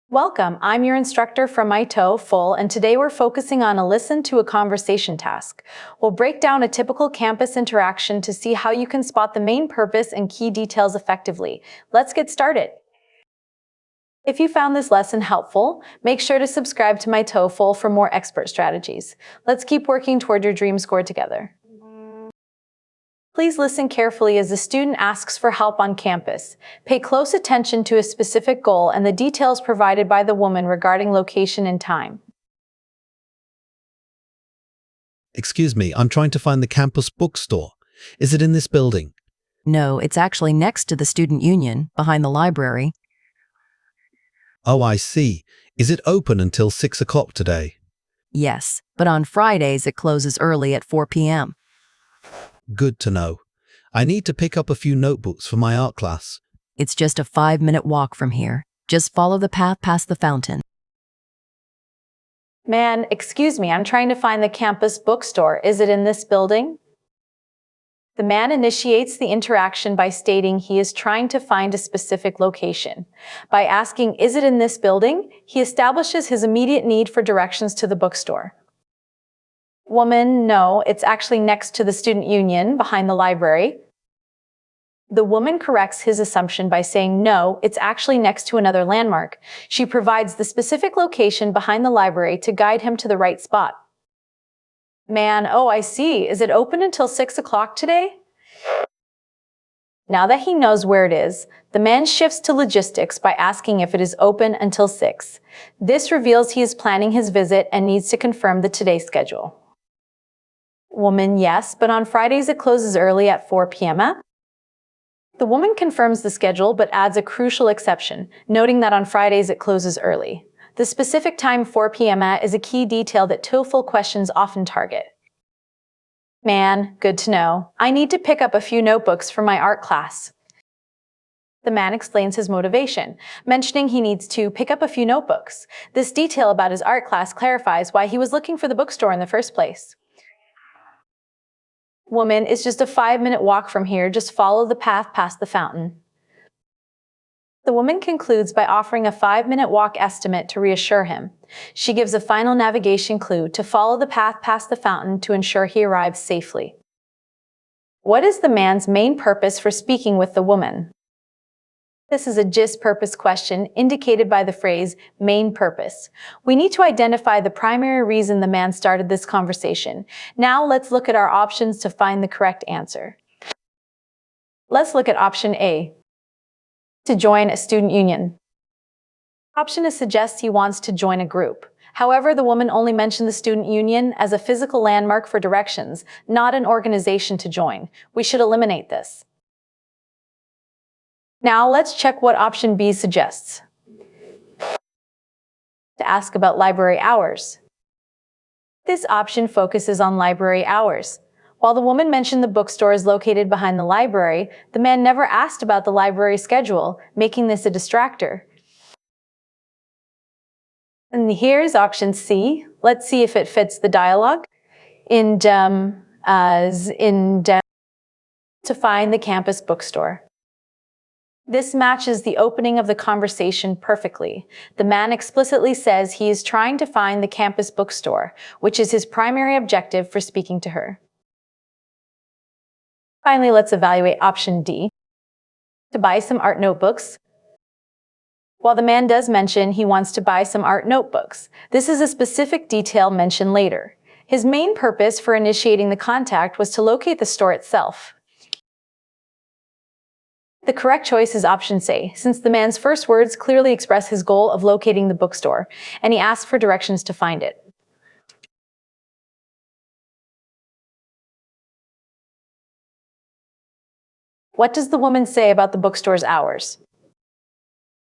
Welcome, I'm your instructor from myTOEFL, and today we're focusing on a listen to a conversation task. We'll break down a typical campus interaction to see how you can spot the main purpose and key details effectively. Let's get started. If you found this lesson helpful, make sure to subscribe to myTOEFL for more expert strategies. Let's keep working toward your dream score together. Please listen carefully as the student asks for help on campus. Pay close attention to a specific goal and the details provided by the woman regarding location and time. Excuse me, I'm trying to find the campus bookstore. Is it in this building? No, it's actually next to the student union, behind the library. Oh, I see. Is it open until 6 o'clock today? Yes, but on Fridays it closes early at 4 p.m. Good to know. I need to pick up a few notebooks for my art class. It's just a 5-minute walk from here. Just follow the path past the fountain. Man, excuse me, I'm trying to find the campus bookstore. Is it in this building? The man initiates the interaction by stating he is trying to find a specific location. By asking, "Is it in this building?" he establishes his immediate need for directions to the bookstore. Woman, no, it's actually next to the student union, behind the library. The woman corrects his assumption by saying, no, it's actually next to another landmark. She provides the specific location behind the library to guide him to the right spot. Man, oh, I see. Is it open until 6 o'clock today? Now that he knows where it is, the man shifts to logistics by asking if it is open until 6. This reveals he is planning his visit and needs to confirm the today schedule. Woman, yes, but on Fridays it closes early at 4 p.m. The woman confirms the schedule but adds a crucial exception, noting that on Fridays it closes early. The specific time 4 p.m. is a key detail that TOEFL questions often target. Man, good to know. I need to pick up a few notebooks for my art class. The man explains his motivation, mentioning he needs to pick up a few notebooks. This detail about his art class clarifies why he was looking for the bookstore in the first place. Woman, it's just a 5-minute walk from here. Just follow the path past the fountain. The woman concludes by offering a 5-minute walk estimate to reassure him. She gives a final navigation clue to follow the path past the fountain to ensure he arrives safely. What is the man's main purpose for speaking with the woman? This is a gist purpose question indicated by the phrase main purpose. We need to identify the primary reason the man started this conversation. Now let's look at our options to find the correct answer. Let's look at option A. To join a student union. Option A suggests he wants to join a group. However, the woman only mentioned the student union as a physical landmark for directions, not an organization to join. We should eliminate this. Now let's check what option B suggests. To ask about library hours. This option focuses on library hours. While the woman mentioned the bookstore is located behind the library, the man never asked about the library schedule, making this a distractor. And here's option C. Let's see if it fits the dialogue. To find the campus bookstore. This matches the opening of the conversation perfectly. The man explicitly says he is trying to find the campus bookstore, which is his primary objective for speaking to her. Finally, let's evaluate option D. To buy some art notebooks. While the man does mention he wants to buy some art notebooks, this is a specific detail mentioned later. His main purpose for initiating the contact was to locate the store itself. The correct choice is option C, since the man's first words clearly express his goal of locating the bookstore, and he asks for directions to find it. What does the woman say about the bookstore's hours?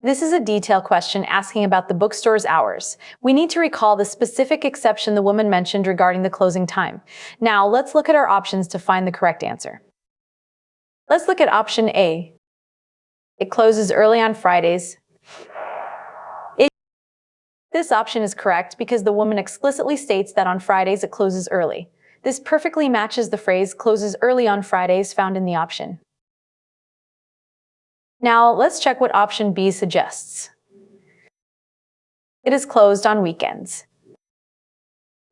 This is a detail question asking about the bookstore's hours. We need to recall the specific exception the woman mentioned regarding the closing time. Now, let's look at our options to find the correct answer. Let's look at option A. It closes early on Fridays. This option is correct because the woman explicitly states that on Fridays it closes early. This perfectly matches the phrase closes early on Fridays found in the option. Now let's check what option B suggests. It is closed on weekends.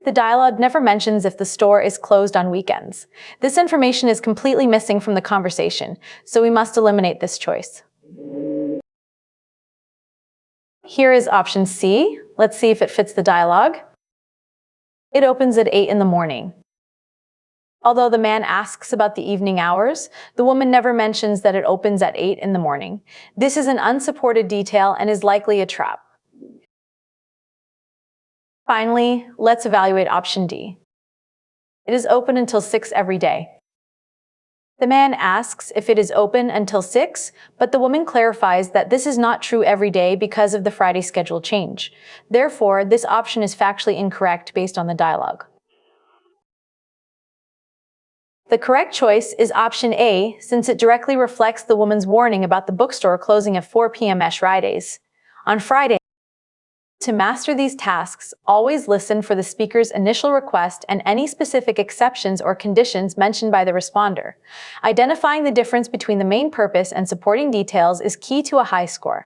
The dialogue never mentions if the store is closed on weekends. This information is completely missing from the conversation, so we must eliminate this choice. Here is option C. Let's see if it fits the dialogue. It opens at 8 in the morning. Although the man asks about the evening hours, the woman never mentions that it opens at 8 in the morning. This is an unsupported detail and is likely a trap. Finally, let's evaluate option D. It is open until 6 every day. The man asks if it is open until 6, but the woman clarifies that this is not true every day because of the Friday schedule change. Therefore, this option is factually incorrect based on the dialogue. The correct choice is option A, since it directly reflects the woman's warning about the bookstore closing at 4 p.m. Fridays. On Friday, to master these tasks, always listen for the speaker's initial request and any specific exceptions or conditions mentioned by the responder. Identifying the difference between the main purpose and supporting details is key to a high score.